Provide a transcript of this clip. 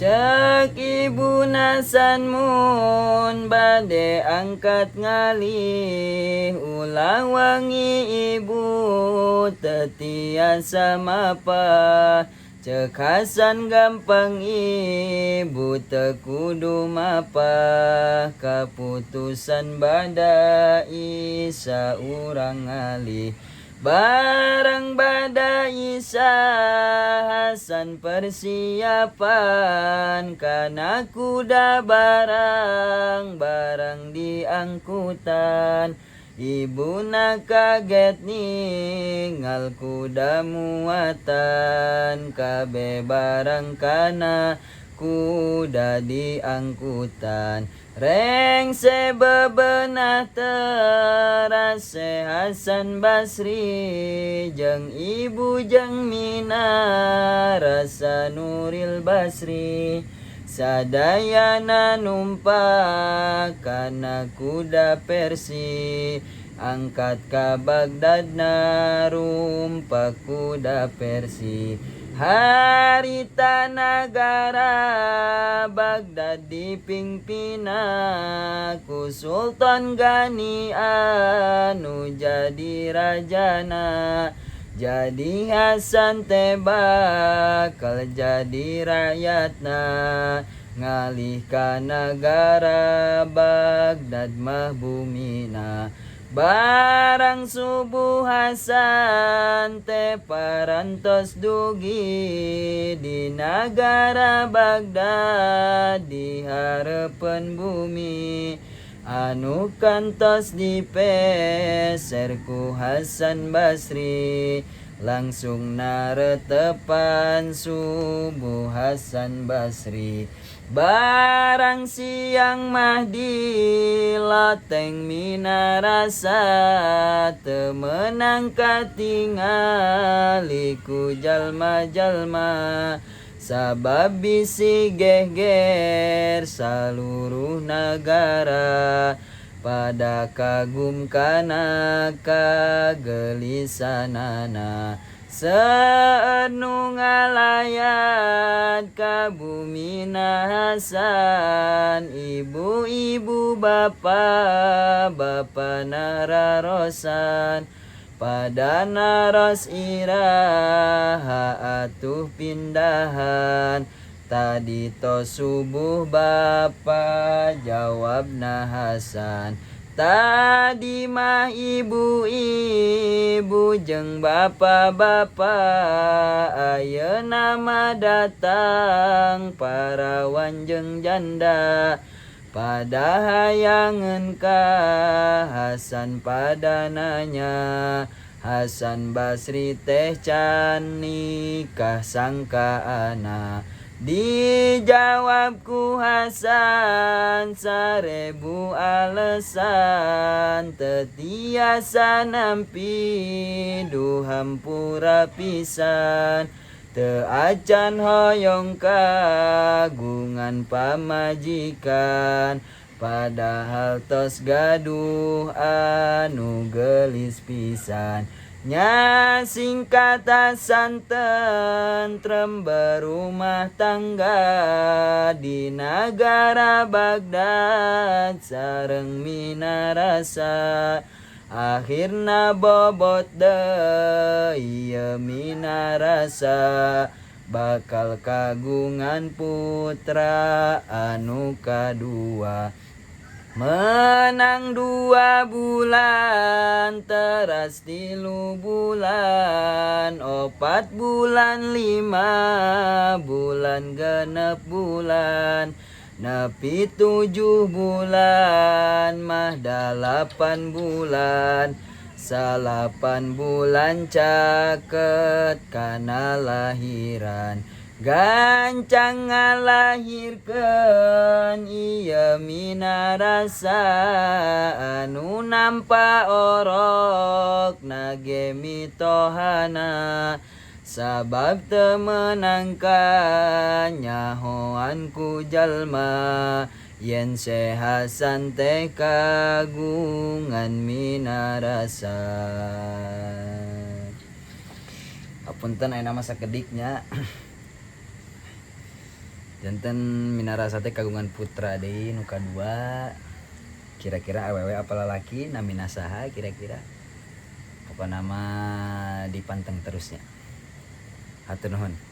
Cek ibu nasan mun bade angkat ngalih ulah wangi ibu tetiasa mapa. Cek Hasan gampang ibu tekudu mapa. Kaputusan bada isa urang ngalih barang bada isa Hasan persiapan kana kuda barang di angkutan. Ibu na kaget ningal kuda muatan kabe barang kana kuda di angkutan. Reng sebebenah terase Hasan Basri jeung ibu jeung Mina rasa Nuril Basri sadayana numpak kana kuda Persi angkat ka Bagdadna rumpak kuda Persi. Harita nagara Baghdad dipingpina ku Sultan Gani anu jadi rajana. Jadi Hasan teh bakal jadi rakyatna ngalih ka negara Baghdad mah bumina. Barang subuh Hasan teh parantos dugi di negara Baghdad di harapan bumi anu kantos dipeser ku Hasan Basri. Langsung naretepan subuh Hasan Basri. Barang siang mah di loteng Mina rasa temenang katingali ku jalma-jalma. Sabab bisi geger seluruh negara pada kagum kana kagelisanana. Seenu ngalayat ka bumina Hasan ibu-ibu bapa nararosan pada naros iraha atuh pindahan. Tadi to subuh bapa jawabna Hasan. Tadi mah ibu-ibu jeung bapak-bapak ayeuna mah datang parawan jeung janda pada hayangeun ka Hasan pada nanya. Hasan Basri teh can nikah sangkaana. Dijawab ku Hasan 1000 alesan tetiasa nampi duh hampura pisan. Teu acan hoyong kagungan pamajikan padahal tos gaduh anu gelis pisan. Nya singkat Hasan tentrem berumah tangga di negara Baghdad sareng Mina rasa. Akhirna bobot deui Mina rasa bakal kagungan putra anu kadua. Menang 2 bulan teras 3 bulan 4 bulan 5 bulan genep bulan nepi 7 bulan mah 8 bulan. 8 bulan caket kana lahiran. Gancang ngalahirkeun ieu Mina rasa anu nampa orok nage mitohana. Sabab teu meunang kanyahoan ku jalma yen se Hasan teh kagungan Mina rasa. Apunten aya nama sakediknya. Janten minarasa teh kagungan putra deui nu kadua. Kira-kira awewe apa lalaki namina saha kira-kira? Apa nama dipanteng terusnya? Hatur nuhun.